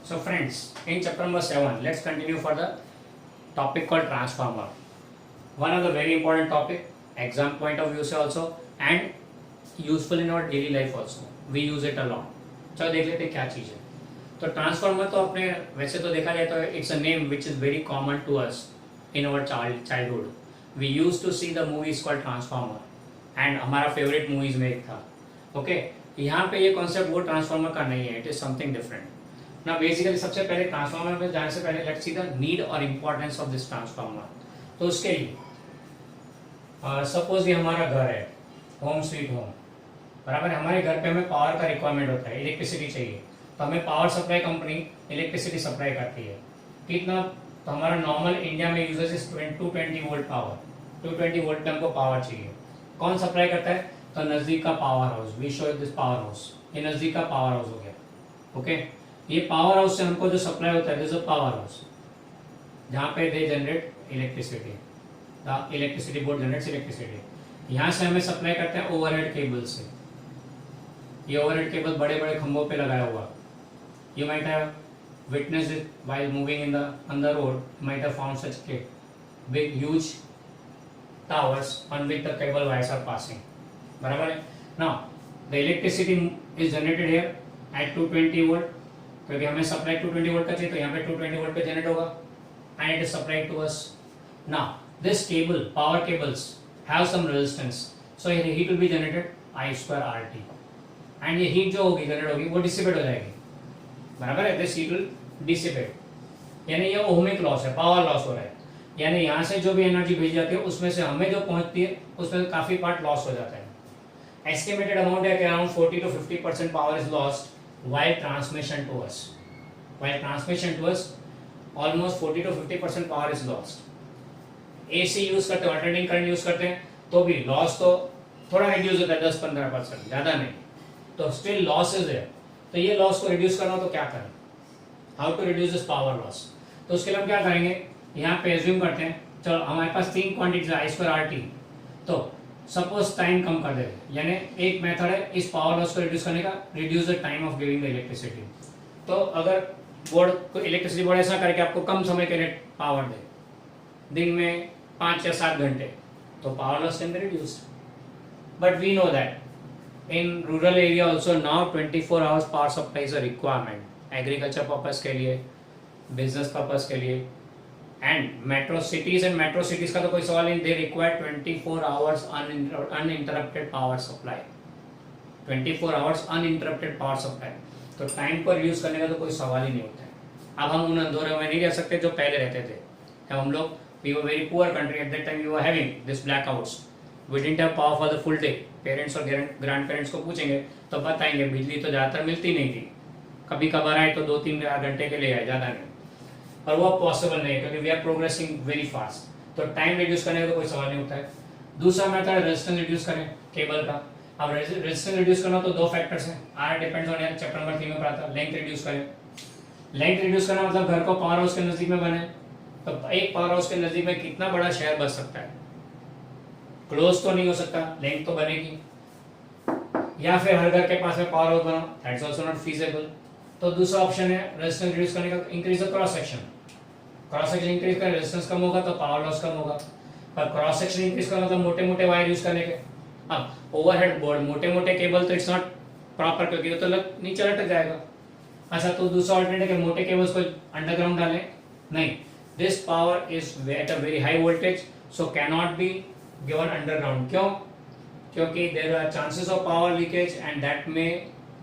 So friends, in chapter number 7, let's continue for the topic called transformer. One of the very important topic, exam point of view से also and useful in our daily life also. We use it a lot. चलो देख लेते हैं क्या चीज़ है. तो transformer तो अपने वैसे तो देखा जाए तो it's a name which is very common to us in our childhood. We use to see the movies called transformer and हमारा फेवरेट मूवीज में एक था. ओके यहाँ पे ये कॉन्सेप्ट वो ट्रांसफार्मर का नहीं है, इट इज समथिंग डिफरेंट. ना बेसिकली सबसे पहले ट्रांसफार्मर में जाने से पहले लेट्स सी द नीड और इम्पोर्टेंस ऑफ दिस ट्रांसफार्मर. तो उसके लिए सपोज ये हमारा घर है, होम स्वीट होम, बराबर. हमारे घर पे हमें पावर का रिक्वायरमेंट होता है, इलेक्ट्रिसिटी चाहिए, तो हमें power supply company electricity supply करती है. कितना? तो हमारा नॉर्मल इंडिया में uses is 220 volt power. 220 volt पे हमको पावर चाहिए. कौन सप्लाई करता है? तो नजदीक का power house. We show this power house, ये नजदीक का पावर हाउस हो गया. ओके ये पावर हाउस से हमको जो सप्लाई होता है दिस इज पावर हाउस, जहाँ पे they generate electricity. The electricity board generates electricity. यहाँ से हमें सप्लाई करते हैं ओवरहेड केबल से. ये ओवरहेड केबल बड़े बड़े खंभों पे लगाया हुआ. You might have witnessed it while moving on the road. You might have found such big, huge towers on which the cable wires are passing. बराबर है. Now, the electricity is generated here at 220 volt. क्योंकि हमें supply 220 volt का चाहिए, तो यहाँ पे 220 volt पे जनरेट होगा and it is supplied to us. Now, this cable, power cables have some resistance. So here heat will be generated I square RT. And ये heat जो होगी जनरेट होगी वो डिसिपेट हो जाएगी. बराबर है. दिस हीट विल डिसिपेट, यानी ये ओहमिक लॉस है, पावर लॉस हो रहा है. यानी यहाँ से जो भी एनर्जी भेजी जाती है उसमें से हमें जो पहुंचती है उसमें काफी पार्ट लॉस हो जाता है. एस्टिमेटेड अमाउंट है कि around 40 to 50% power is lost while transmission to us. While transmission to us, almost 40 to 50% power is lost. AC use करते हैं, अल्टरनेटिंग करंट यूज करते हैं, तो भी लॉस तो थोड़ा रिड्यूस होता है, 10-15%, ज्यादा नहीं. तो स्टिल लॉस इज देयर. तो ये लॉस को रिड्यूस करना हो तो क्या करें? How to reduce this power loss? तो उसके लिए हम क्या करेंगे, यहाँ पे एज्यूम करते हैं, चलो हमारे पास 3 क्वांटिटीज आई स्क्वायर आर टी. तो सपोज टाइम कम कर देंगे, यानी एक मेथड है इस पावर लॉस को रिड्यूस करने का, reduce the time of giving the electricity. तो अगर बोर्ड को इलेक्ट्रिसिटी बोर्ड ऐसा करके आपको कम समय के लिए पावर दे, दिन में 5 या 7 घंटे, तो power loss can be reduced. But we know that in rural area also now 24 hours power supply is a requirement. Agriculture purpose के लिए, business purpose के लिए, and metro cities का तो कोई सवाल नहीं, they require 24 hours uninterrupted power supply. 24 hours uninterrupted power supply. तो टाइम को रिड्यूस करने का तो कोई सवाल ही नहीं होता है. अब हम उन अंधेरों में नहीं रह सकते जो पहले रहते थे. हम लोग, we were very poor country at that time, we were having this blackouts. We didn't have power for the full day. Parents और ग्रैंड पेरेंट्स को पूछेंगे तो बताएंगे बिजली तो ज़्यादातर मिलती नहीं थी, कभी कभार आए तो 2-3 घंटे के लिए आए, ज़्यादा नहीं. और वो पॉसिबल नहीं है क्योंकि we are progressing very fast. तो टाइम रिड्यूस करने का तो कोई सवाल नहीं होता है. दूसरा मेथड है रेजिस्टेंस रिड्यूस करें केबल का. अब रेजिस्टेंस रिड्यूस करना तो 2 फैक्टर्स हैं. R depends on, chapter number 3 में पढ़ा था. लेंथ रिड्यूस करें. लेंथ रिड्यूस करना मतलब घर को पावर हाउस के नजदीक में बने, तो एक पावर हाउस के नजदीक में कितना बड़ा शहर बच सकता है. क्लोज तो नहीं हो सकता, लेंथ तो बनेगी. या फिर हर घर के पास में पावर हाउस बनाओ, दैट्स आल्सो नॉट फीजिबल. तो दूसरा ऑप्शन है रेजिस्टेंस रिड्यूस करने का, increase the cross section. Cross section increase करें, रेजिस्टेंस कम होगा तो पावर लॉस कम होगा. पर क्रॉस सेक्शन इंक्रीज करना तो मोटे मोटे वायर यूज करने के. अब ओवरहेड बोर्ड, मोटे मोटे केबल तो इट्स नॉट प्रॉपर, क्योंकि तो नीचे लटक जाएगा. अच्छा, तो दूसरा ऑल्टरनेटिव है मोटे केबल्स को अंडरग्राउंड डालें. नहीं, this power is at a very high voltage, so can not be given underground. क्यों? क्योंकि there are chances of power leakage and that may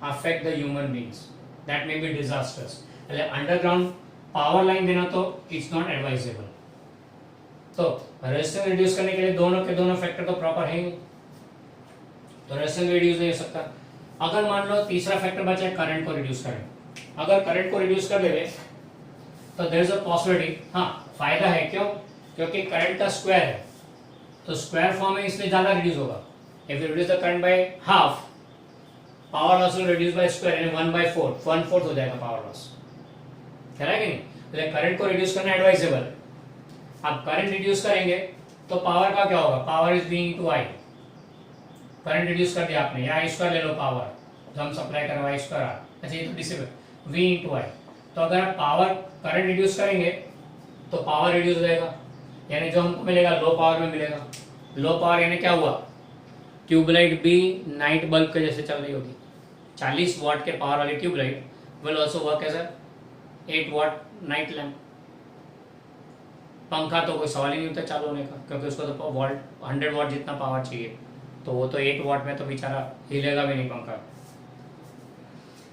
affect the human beings, that may be disasters. Underground power line देना तो it's not advisable. तो resistance reduce करने के लिए दोनों के दोनों फैक्टर तो प्रॉपर है ही, तो रेजिस्टेंस रिड्यूस नहीं हो सकता. अगर मान लो तीसरा फैक्टर बचा है करंट को रिड्यूस करें. अगर करंट को रिड्यूस कर देवे तो देयर इज अ पॉसिबिलिटी. हाँ, फायदा है. क्यों? क्योंकि करंट का स्क्वायर है, तो स्क्वायर फॉर्म में इसलिए ज्यादा रिड्यूस होगा. If you reduce the current by half, power loss will reduce by square, यानी 1/4, 1/4 हो जाएगा पावर लॉस. कह रहा है कि नहीं? तो करंट को रिड्यूस करना एडवाइजेबल. अब करंट रिड्यूस करेंगे तो पावर का क्या होगा? Power is V into I. Current reduce कर दिया आपने, या आई स्क्वायर ले लो पावर जो हम सप्लाई कर रहे हैं, आई स्क्वायर आर. अच्छा, ये तो डिसिपेट v इनटू आई. तो अगर आप पावर करंट रिड्यूस करेंगे तो पावर रिड्यूस हो जाएगा, यानी जो हमको मिलेगा लो पावर में मिलेगा। लो पावर यानी क्या हुआ, ट्यूबलाइट भी नाइट बल्ब के जैसे चल रही होगी। 40 वाट के पावर वाली tubelight will also work as 8 watt night lamp. पंखा तो कोई सवाल ही नहीं होता चालू होने का, क्योंकि उसको तो वोल्ट 100 वाट जितना पावर चाहिए, तो वो तो 8 वाट में तो बेचारा हिलेगा भी नहीं पंखा।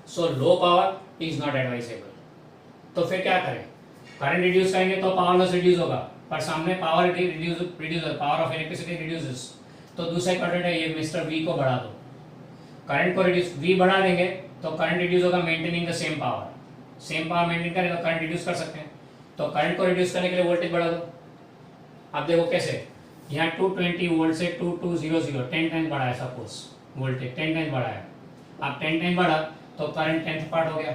So low power is not advisable. तो फिर क्या करें, करंट रिड्यूस करेंगे तो पावर लॉस रिड्यूस होगा, पर सामने power reduce power of electricity reduces, तो दूसरा क्वाड्रेंट है ये मिस्टर वी को बढ़ा दो। करंट को रिड्यूस वी बढ़ा देंगे तो करंट रिड्यूस होगा maintaining the same power. Same power maintain करें तो करंट रिड्यूस कर सकते हैं, तो करंट को रिड्यूस करने के लिए वोल्टेज बढ़ा दो। आप देखो कैसे, यहाँ 220 वोल्ट से 2200 10 टाइम बढ़ा है, सपोज वोल्टेज 10 टाइम बढ़ा है। आप 10 टाइम बढ़ा तो करंट 10th पार्ट हो गया,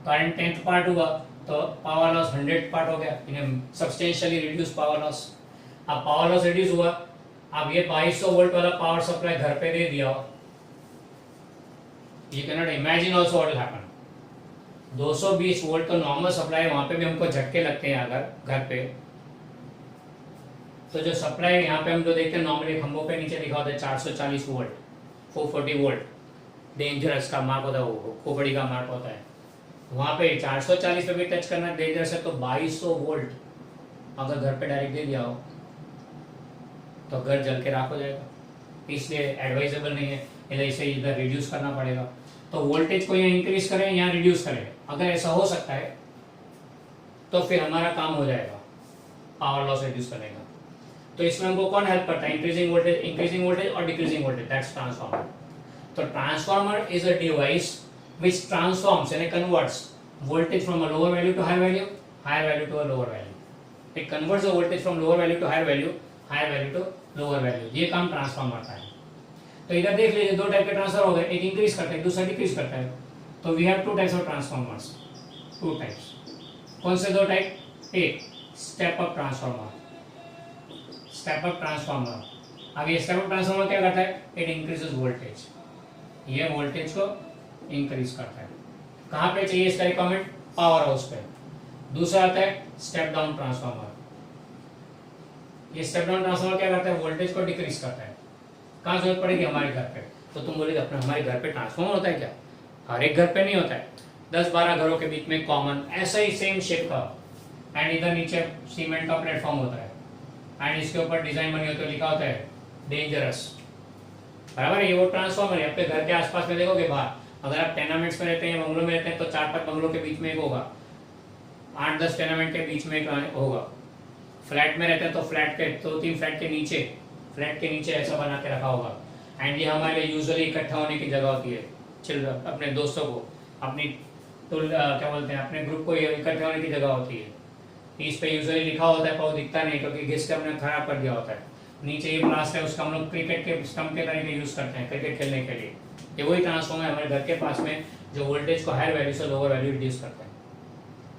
करंट 10th पार्ट हुआ तो पावर लॉस 100 पार्ट हो गया, इन्हें सब्सटेंशियली रिड्यूस पावर लॉस। अब पावर लॉस रिड्यूस हुआ, अब ये 2200 वोल्ट वाला पावर सप्लाई घर पे दे दिया, you can not imagine also what will happen. 220 volt तो नॉर्मल सप्लाई है, वहां पे भी हमको झटके लगते हैं अगर घर पे, तो जो सप्लाई यहाँ पे हम जो देखते हैं नॉर्मली खंभों पे नीचे लिखा होता है 440 वोल्ट 440 वोल्ट, डेंजरस का मार्क होता है, वो खोपड़ी का मार्क होता है, वहां पे 440 पे भी टच करना डेंजरस है। तो 2200 वोल्ट अगर घर पे डायरेक्ट दे दिया हो तो घर जल के राख हो जाएगा, इसलिए एडवाइजेबल नहीं है, इसे इधर रिड्यूस करना पड़ेगा। तो वोल्टेज को यहाँ इंक्रीज करें या रिड्यूस करें, अगर ऐसा हो सकता है तो फिर हमारा काम हो जाएगा पावर लॉस रिड्यूस करने का। तो इसमें हमको कौन हेल्प करता है, इंक्रीजिंग वोल्टेज और डिक्रीजिंग वोल्टेज, दैट्स ट्रांसफार्मर। तो transformer is a device which transforms and converts voltage from a lower value to higher value to a lower value. It converts the voltage from lower value to higher value to lower value. ये काम transformer का है। तो इधर देख लीजिए दो type के ट्रांसफर हो गए, एक इंक्रीज करता है दूसरा डिक्रीज करता है। तो we have 2 types of transformers, 2 types. कौन से 2 टाइप, एक step up transformer, step up transformer. अब ये स्टेप अप ट्रांसफार्मर क्या करता है, इट इंक्रीजेस वोल्टेज, ये वोल्टेज को इंक्रीज करता है। कहां पे चाहिए इसका रिक्वायरमेंट, पावर हाउस पे। दूसरा आता है स्टेप डाउन ट्रांसफार्मर, ये स्टेप डाउन ट्रांसफार्मर क्या करता है, वोल्टेज को डिक्रीज करता है। कहां जरूरत पड़ेगी, हमारे घर पे। तो तुम बोलेगे अपने हमारे घर पे ट्रांसफार्मर होता है क्या, हर एक घर पे नहीं होता है, 10-12 घरों के बीच में कॉमन ऐसा ही सेम शेप का, एंड इधर नीचे सीमेंट का प्लेटफॉर्म होता है, एंड इसके ऊपर डिजाइन बनी होती है, लिखा होता है डेंजरस, बराबर है। ये वो ट्रांसफार्मर है। आपके घर के आसपास में देखोगे बाहर, अगर आप टेनामेंट्स में रहते हैं, बंगलों में रहते हैं, तो 4-5 बंगलों के बीच में एक होगा, 8-10 टेनामेंट के बीच में एक होगा। फ्लैट में रहते हैं तो फ्लैट के 2-3 फ्लैट के नीचे ऐसा बना के रखा होगा। एंड ये हमारे लिए यूजुअली इकट्ठा होने की जगह होती है, चिल्ड्रन अपने दोस्तों को, अपनी क्या बोलते हैं, अपने ग्रुप को इकट्ठे होने की जगह होती है। इस पे यूजुअली लिखा होता है, पर वो दिखता नहीं क्योंकि घिस के हमने खराब कर दिया होता है। नीचे ये प्लास्ट है, उसका हम लोग क्रिकेट के स्टंप के तरीके यूज करते हैं क्रिकेट खेलने के लिए। ये वही ट्रांसफॉर्मर है हमारे घर के पास में, जो वोल्टेज को हायर वैल्यू से लोअर वैल्यू रिड्यूस करता है।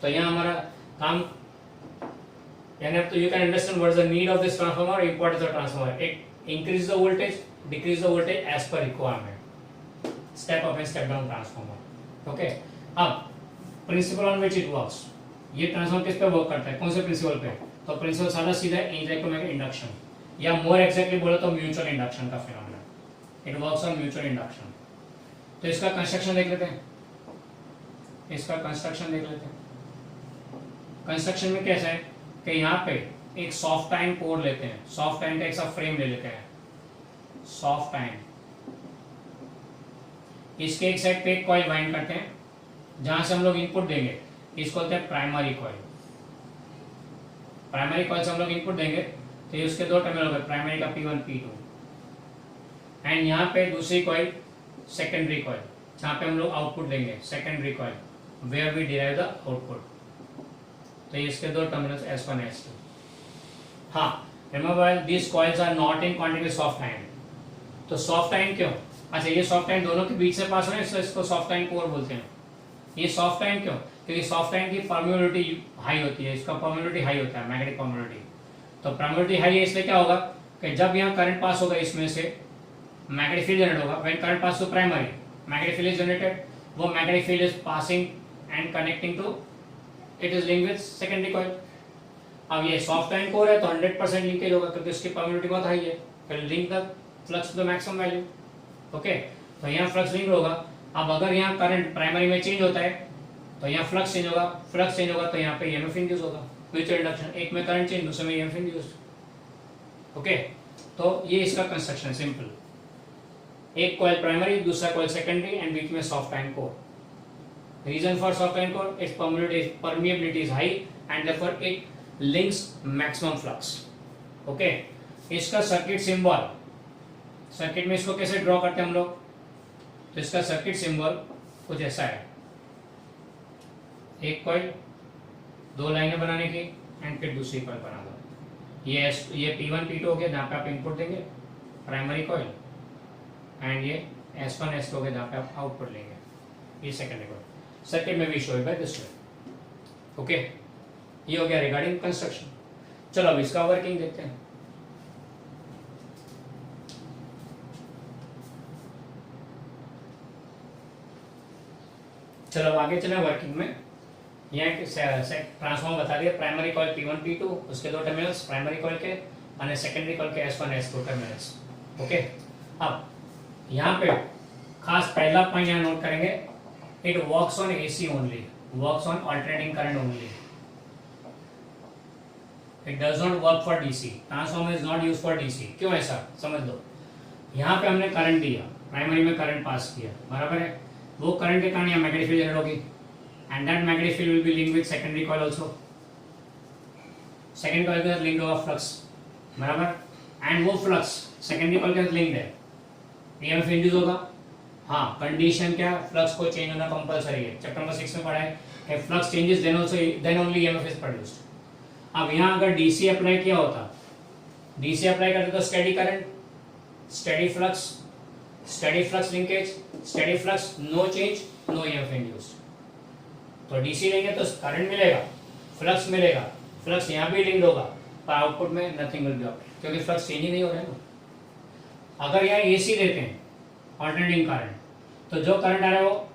तो यहाँ हमारा काम, यानी तो you can understand what is the need of this transformer, importance of transformer. It increase the voltage, decrease the voltage as per requirement, step up and step down transformer. Okay, अब principle on which it works, ये transformer किस पे work करता है, कौन से principal पे। तो प्रिंसिपल सादा सीधा है, इलेक्ट्रोमैग्नेटिक इंडक्शन, या मोर एक्जैक्टली बोलो तो म्यूचुअल इंडक्शन का phenomena. It works on mutual induction. तो इसका कंस्ट्रक्शन देख लेते हैं, कंस्ट्रक्शन में कैसा है कि यहाँ पे एक सॉफ्ट आयन कोर लेते हैं, सॉफ्ट आयन का एक सा फ्रेम ले लेते हैं, सॉफ्ट आयन, इसके एक साइड पे एक कॉइल वाइंड करते हैं, जहां से हम लोग इनपुट देंगे, इसको बोलते हैं प्राइमरी कॉइल। प्राइमरी कॉइल से हम लोग इनपुट देंगे तो ये उसके 2 टर्मिनल हो गए, प्राइमरी का P1 P2, एंड यहाँ पे दूसरी कॉइल सेकेंडरी कॉइल, जहाँ पे हम लोग आउटपुट देंगे, secondary coil where we derive the output. तो इसके 2 टर्मिनल्स S1 S2। हाँ, remember this coils are not in continuous soft iron. तो सॉफ्ट आयन क्यों, अच्छा ये सॉफ्ट आयन दोनों के बीच से पास हो रहे हैं, इसको सॉफ्ट आयन कोर बोलते हैं। ये सॉफ्ट आयन क्यों, क्योंकि सॉफ्ट आयन की परमिबिलिटी हाई होती है, इसका परमिबिलिटी हाई होता है, मैग्नेटिक परमिबिलिटी। तो परमिबिलिटी हाई है, इसलिए क्या होगा कि जब यहाँ करंट पास होगा, इसमें से मैग्नेटिक फील्ड जनरेट होगा। When current pass to primary, magnetic field is generated, वो magnetic field is passing and connecting to it is linked with secondary coil. अब ये सॉफ्ट आयन कोर है तो 100% लिंकेज होगा क्योंकि उसकी परमिटिविटी बहुत हाई है, फिर link the flux to the maximum value. Okay, तो यहाँ फ्लक्स लिंक होगा। अब अगर यहाँ करंट प्राइमरी में चेंज होता है तो यहाँ फ्लक्स चेंज होगा, फ्लक्स चेंज होगा तो यहाँ पे ईएमएफ इंड्यूस होगा, म्यूचुअल इंडक्शन। एक में करंट चेंज, दूसरे में ईएमएफ इंड्यूस। ओके, तो ये इसका कंस्ट्रक्शन सिंपल, एक कॉइल प्राइमरी, दूसरा कॉइल सेकेंडरी एंड बीच में soft iron core. Reason for soft iron core, it's permeability is high and therefore it links maximum flux। Okay, इसका सर्किट सिंबल, सर्किट में इसको कैसे ड्रॉ करते हैं हम लोग, तो इसका सर्किट सिंबल कुछ ऐसा है, एक कॉइल, दो लाइनें बनाने की एंड फिर दूसरी कॉइल बना दो। ये P1 P2 हो गया जहाँ पे आप इनपुट देंगे प्राइमरी कॉइल, एंड ये S1 S2 हो गया जहाँ पे आप आउटपुट लेंगे, ये सेकेंडरी कॉइल। सर्किट में भी show by this way. Okay, ये हो गया रिगार्डिंग कंस्ट्रक्शन। चलो अब इसका वर्किंग देखते हैं। चलो आगे चले वर्किंग में। यहाँ ट्रांसफॉर्मर बता दिया, प्राइमरी कॉइल P1 P2, उसके दो टर्मिनल्स प्राइमरी कॉइल के, और सेकेंडरी कॉइल के S1 S2 टर्मिनल्स। ओके, अब यहाँ पे खास पहला पॉइंट यहाँ नोट करेंगे, it works on AC only, works on alternating current only, it does not work for DC। Transformer is not use for DC। क्यों ऐसा, समझ लो। यहाँ पे हमने करंट दिया, प्राइमरी में करंट पास किया, बराबर है, वो करंट के कारण यहाँ मैग्नेटिक फील्ड जनरेट होगी, and that magnetic field will be linked with secondary coil also. Secondary coil के साथ लिंक्ड होगा फ्लक्स, बराबर, एंड वो फ्लक्स सेकेंडरी कॉइल के साथ लिंक्ड है, ईएमएफ इंड्यूस होगा। हाँ, कंडीशन क्या, फ्लक्स को चेंज होना कंपलसरी है, चैप्टर नंबर 6 में पढ़ा है, flux changes then only EMF is produced. अब यहाँ अगर डीसी अप्लाई किया होता, डीसी अप्लाई करते तो steady current, steady flux linkage, steady flux, no change, no EMF induced. तो डीसी लेंगे तो करंट मिलेगा, फ्लक्स मिलेगा, फ्लक्स यहाँ भी लिंक्ड होगा, पर आउटपुट में नथिंग विल बी आउट, क्योंकि फ्लक्स चेंज ही नहीं हो रहा है ना। अगर यहाँ एसी देते हैं ऑल्टरनेटिंग करंट, तो जो करंट आ रहा है वो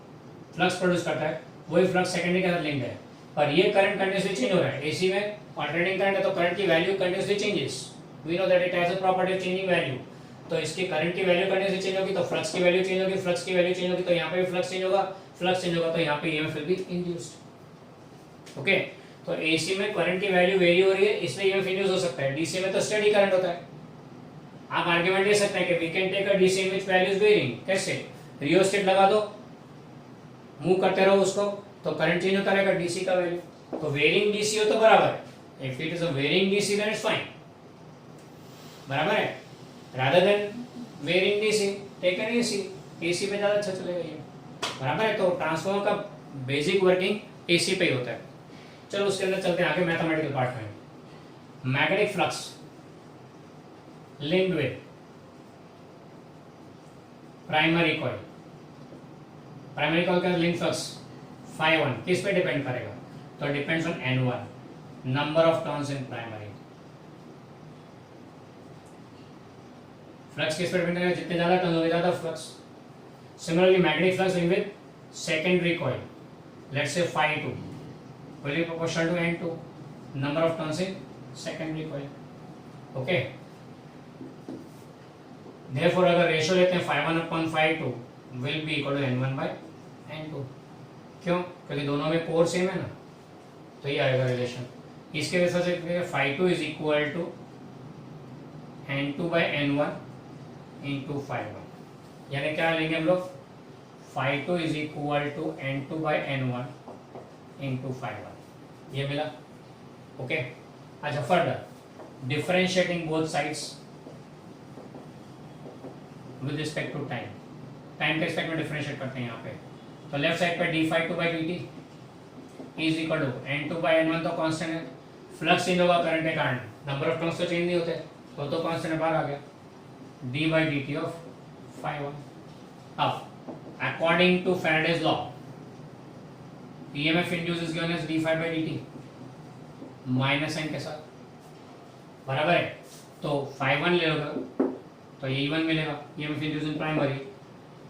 फ्लक्स प्रोड्यूस करता है, वही फ्लक्स सेकेंडरी के साथ लिंक्ड है, पर ये करंट कंटिन्यूसली चेंज हो रहा है। एसी में ऑल्टरनेटिंग करंट है तो करंट की value continuously changes, we know that it has a property of changing value. तो इसकी करंट की वैल्यू कंटिन्यूसली चेंज होगी तो फ्लक्स की वैल्यू चेंज होगी, फ्लक्स की वैल्यू चेंज होगी तो यहाँ पे भी फ्लक्स चेंज होगा, फ्लक्स चेंज होगा तो यहाँ पे EMF will be induced. Okay, तो एसी में करंट की वैल्यू वेरी हो रही है इसलिए ईएमएफ इंड्यूस हो सकता है, डीसी में तो स्टेडी करंट होता है। आप आर्गुमेंट दे सकते हैं कि we can take a DC which value is varying. कैसे, रियोस्टेट लगा दो, मूव करते रहो उसको, तो करंट चेंज होता रहेगा डीसी का वैल्यू, तो वेरिंग डीसी हो तो बराबर है, if it is a varying DC then it's fine, बराबर है, rather than varying DC take an AC, AC पे ज्यादा अच्छा चलेगा ये, बराबर है। तो ट्रांसफार्मर का बेसिक वर्किंग एसी पे ही होता है। चलो उसके अंदर चलते हैं आगे मैथमेटिकल पार्ट में। Magnetic flux linked with primary coil, primary coil का लिंक फ्लक्स φ1 किस पे डिपेंड करेगा, तो depends on N1, number of turns in primary. Flux किस पे डिपेंड करेगा, जितने ज्यादा टर्न्स होंगे ज्यादा flux. Similarly magnetic flux linked with secondary coil, let's say φ2 will be proportional to N2, number of turns in secondary coil। Okay, therefore अगर ratio लेते हैं φ1/φ2 will be equal to N1/N2। क्यों, क्योंकि दोनों में कोर सेम है ना, तो ये आएगा रिलेशन। इसके वजह से φ2 is equal to N2/N1 into φ1, यानी क्या लेंगे हम लोग, φ2 is equal to N2/N1 into φ1, ये मिला। ओके, अच्छा further differentiating both sides with respect to time, time के रिस्पेक्ट में डिफरेंशिएट करते हैं यहाँ पे, तो लेफ्ट साइड पे dφ2/dt is equal to N2/N1 तो कांस्टेंट है, फ्लक्स चेंज होगा करंट के कारण, नंबर ऑफ टर्न्स तो चेंज नहीं होते, तो कांस्टेंट बाहर आ गया, d/dt ऑफ φ1। अब according to Faraday's law EMF induced is given as dφ/dt minus sign के साथ, बराबर है। तो φ1 ले लोगे तो E1 मिलेगा, EMF induced in primary,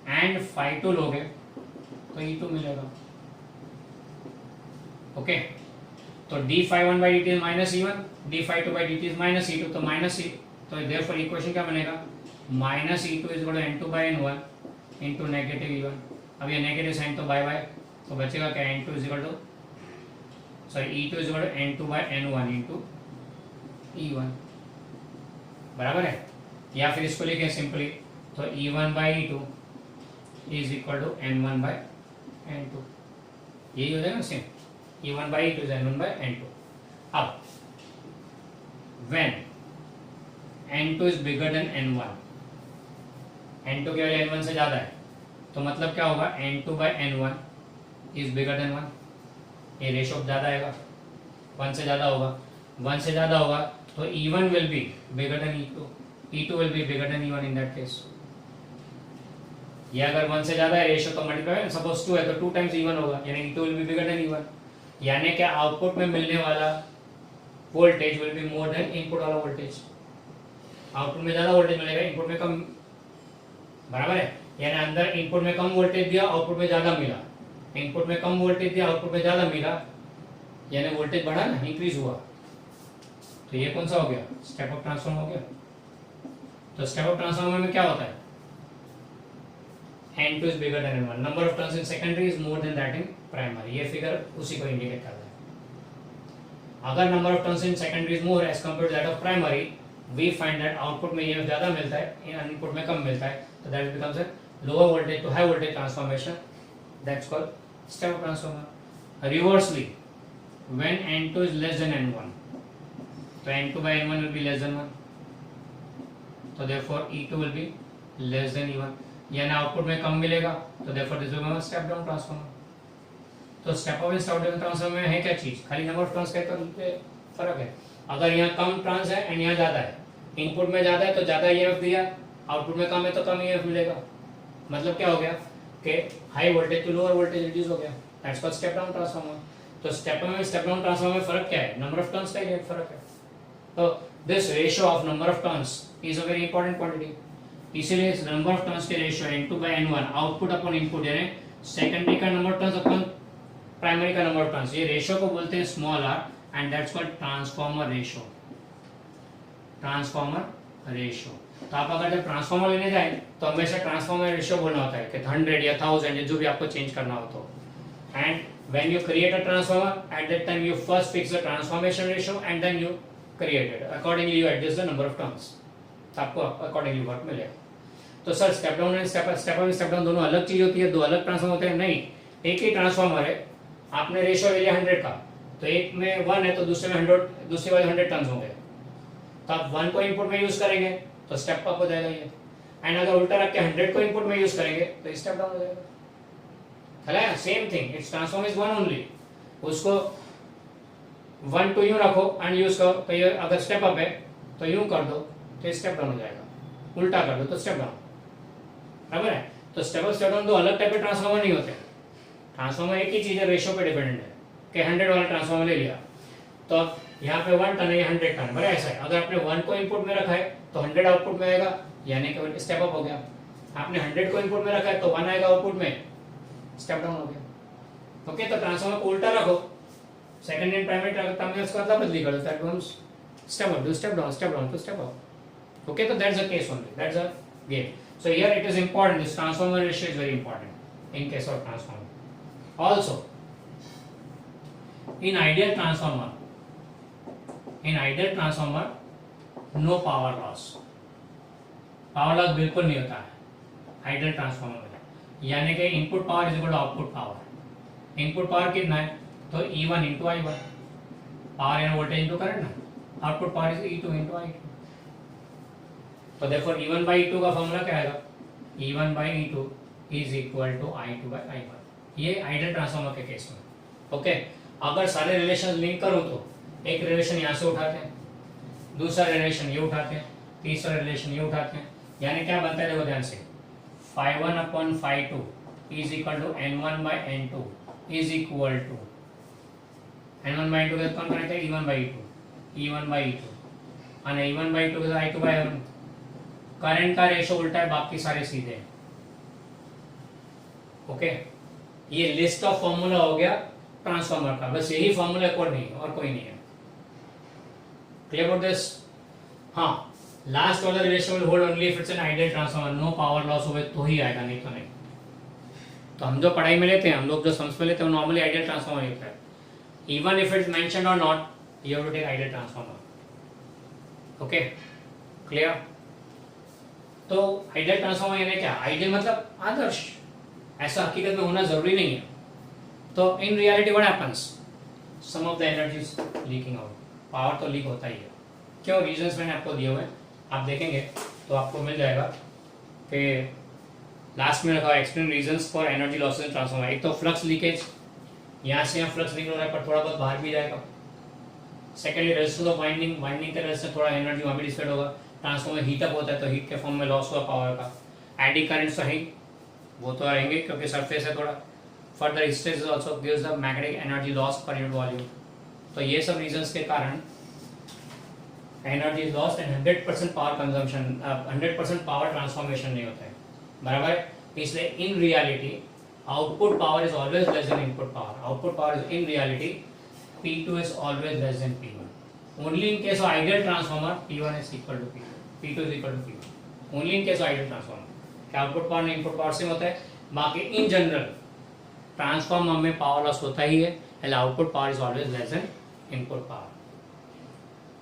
and φ2 लोगे तो E2 मिलेगा। ओके, तो d∅1 by dt is minus E1, d∅2 by dt is minus E2, तो माइनस E, तो देयरफॉर इक्वेशन क्या बनेगा, minus E2 is equal to N2 by N1 into negative E1. अब ये नेगेटिव साइन तो bye bye, तो बचेगा क्या, N2 is equal to sorry E2 is equal to N2 by N1 into E1, बराबर है. या फिर इसको लिखें सिंपली, तो E1 by E2 is equal to N1 by N2, यही हो जाएगा same. E1 by E2 is N1 by N2. अब when N2 is bigger than N1, N2 की वैल्यू N1 से ज्यादा है, तो मतलब क्या होगा, N2 by N1 is bigger than 1. ये रेशो ज्यादा आएगा, 1 से ज्यादा होगा. 1 से ज्यादा होगा तो E1 will be bigger than E2, E2 will be bigger than E1 in that case. ये अगर 1 से ज्यादा है रेशो तो मल्टीप्लाई, सपोज 2 है तो 2 टाइम्स E1 होगा, यानी E2 will be bigger than E1. यानी कि आउटपुट में मिलने वाला voltage will be more than input वाला वोल्टेज. आउटपुट में ज्यादा वोल्टेज मिलेगा, इनपुट में कम, बराबर है. यानी अंदर इनपुट में कम वोल्टेज दिया, आउटपुट में ज्यादा मिला. इनपुट में कम वोल्टेज दिया, आउटपुट में ज्यादा मिला, यानी वोल्टेज बढ़ा ना, इंक्रीज हुआ. तो ये कौन सा हो गया, स्टेप अप ट्रांसफॉर्म हो गया. तो स्टेप अप ट्रांसफॉर्मर में क्या होता है, N2 is bigger than N1, number of turns in secondary is more than that in primary. ये फिगर उसी को इंडिकेट करता है. अगर number of turns in secondary is more as compared to that of primary, we find that output में ये ज्यादा मिलता है, इनपुट में कम मिलता है, तो that becomes a lower voltage to high voltage transformation. That's called step up transformer. Reversely, when N2 is less than N1, तो N2 by N1 will be less than 1, तो therefore E2 will be less than E1. यानी output में कम मिलेगा, तो therefore this will be a step down transformer. तो step up step down transformer में है क्या चीज, खाली नंबर ऑफ टर्न्स का फर्क है. अगर यहाँ कम ट्रांस है एंड यहाँ ज्यादा है, इनपुट में ज्यादा है तो ज्यादा ईएमएफ दिया, आउटपुट में कम है तो कम ईएमएफ मिलेगा. मतलब क्या हो गया कि high voltage to lower voltage reduce हो गया. That's called step down transformer. तो स्टेप अप में स्टेप डाउन ट्रांसफॉर्मर में फर्क क्या है, नंबर ऑफ टर्न्स का ही फर्क है. तो this ratio of number of turns is a very important quantity. इसीलिए इस नंबर ऑफ टर्न्स के ratio N2 by N1, output upon input, यानी सेकेंडरी का number of turns upon primary का नंबर ऑफ टर्न्स, ये रेशियो को बोलते हैं small r, and that's called transformer ratio. Transformer ratio. तो आप अगर जब ट्रांसफॉर्मर लेने जाए तो हमेशा ट्रांसफॉर्मर रेशियो बोलना होता है कि 100 या 1000 जो भी आपको चेंज करना हो तो. And when you create a transformer, at that time you first fix the transformation ratio and then you create it. Accordingly you adjust the number of turns, तो आपको अकॉर्डिंगली वर्क मिलेगा. तो sir step down and step up step down दोनों अलग चीज होती है, दो अलग ट्रांसफॉर्मर होते हैं? नहीं, एक ही ट्रांसफॉर्मर है. आपने रेशियो ले लिया 100 का, तो एक में 1 है तो दूसरे में 100, दूसरे वाले 100 टर्न्स होंगे, तो आप 1 को इनपुट में यूज करेंगे तो स्टेप अप हो जाएगा ये. एंड अगर उल्टा रख के 100 को इनपुट में यूज करेंगे तो स्टेप डाउन हो जाएगा. है same thing, it's transform is 1 only. उसको 1 टू यूं रखो एंड यूज करो, तो ये अगर स्टेप अप है तो यूं कर दो तो स्टेप डाउन हो जाएगा, उल्टा कर दो तो स्टेप डाउन. बराबर है. तो स्टेप अप स्टेप डाउन दो अलग टाइप के ट्रांसफॉर्मर नहीं होते. ट्रांसफॉर्मर एक ही चीज है, रेशियो पे डिपेंडेंट है. कि 100 वाला ट्रांसफॉर्मर ले लिया तो यहाँ पे 1 टन है, ये 100 टन, बड़ा ऐसा है. अगर आपने 1 को इनपुट में रखा है तो 100 आउटपुट में आएगा, यानी कि स्टेप अप हो गया. आपने 100 को इनपुट में रखा है तो 1 आएगा आउटपुट में, स्टेप डाउन हो गया. ओके, तो ट्रांसफॉर्मर को उल्टा रखो, सेकंड एंड प्राइमरी टर्मिनल्स को अदला बदली करो, that becomes step up to step down to step up. Okay, so that's the case only. That's a game. So here it is important. This transformer ratio is very important in case of transformer. Also, in ideal transformer, no power loss. Power loss बिल्कुल नहीं होता है ideal transformer में. यानी कि input power is equal to output power. Input power कितना है? तो E1 into I1. Power and voltage into current ना. Output power is E2 into I2. तो therefore E1 by E2 का फॉर्मूला क्या आएगा? E1 by E2 is equal to I2 by I1. ये ideal transformer के केस में. Okay, अगर सारे रिलेशन लिंक करूं तो एक रिलेशन यहाँ से उठाते हैं, दूसरा रिलेशन ये उठाते हैं, तीसरा रिलेशन ये उठाते हैं. यानी क्या बनता है, देखो ध्यान से, phi1 upon phi2 is equal to N1 by N2 is equal to N1 by N2 के कौन कनेक्ट है? E1 by E2 और E1 by E2 के साथ I2 by I1. करंट का रेशो उल्टा है, बाकी सारे सीधे हैं. ओके, ये लिस्ट ऑफ फॉर्मूला हो गया ट्रांसफार्मर का, बस यही फॉर्मूला कोड नहीं है और कोई नहीं है। Clear about this? हाँ, last order relation will hold only if it's an ideal transformer, no power loss हो तो ही आएगा, नहीं तो नहीं। तो हम जो पढ़ाई में लेते हैं, हम लोग जो सम्स में लेते हैं, वो नॉर्मली आइडियल ट्रांसफार्मर लेते हैं। इवन इफ इट्स मेंशन्ड और not, you have to take ideal transformer. Okay, clear? तो आइडियल ट्रांसफार्मर यानी क्या? आइडियल मतलब आदर्श, ऐसा हकीकत में होना जरूरी नहीं है। तो in reality what happens, some of the energy is leaking out, power तो लीक होता ही है। क्यों? रीजंस मैंने आपको दिए हुए हैं, आप देखेंगे तो आपको मिल जाएगा कि लास्ट में रखा है explain reasons for energy losses in transformer. एक तो फ्लक्स लीकेज, यहाँ से यहाँ फ्लक्स लीक हो रहा है पर थोड़ा बहुत बाहर भी जाएगा। Secondly resistance of winding, winding के रेजिस्टेंस थोड़ा एनर्जी वहाँ भी डिसिपेट होगा। ट्रांसफार्मर हीटअप होता है तो हीट के फॉर्म में लॉस हुआ पावर का। एडी करंट्स तो है, वो तो रहेंगे क्योंकि सरफेस है थोड़ा। Further hysteresis also gives the magnetic energy loss per unit volume. तो ये सब रीजंस के कारण energy is lost and 100% power consumption, 100% power transformation नहीं होता है, बराबर। इसलिए in reality output power is always less than input power. Output power is in reality P2 is always less than P1. Only in case of ideal transformer, P1 is equal to P2. P2 is equal to P1. Only in case of ideal transformer. क्या output power नहीं input power same होता है? बाकी in general transformer में power loss होता ही है, and output power is always less than input power.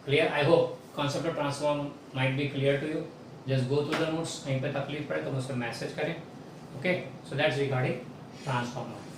Clear? I hope concept of transformer might be clear to you. Just go through the notes, कहीं पे तकलीफ पड़े तो मुझसे मैसेज करें। Okay, so that's regarding transformer.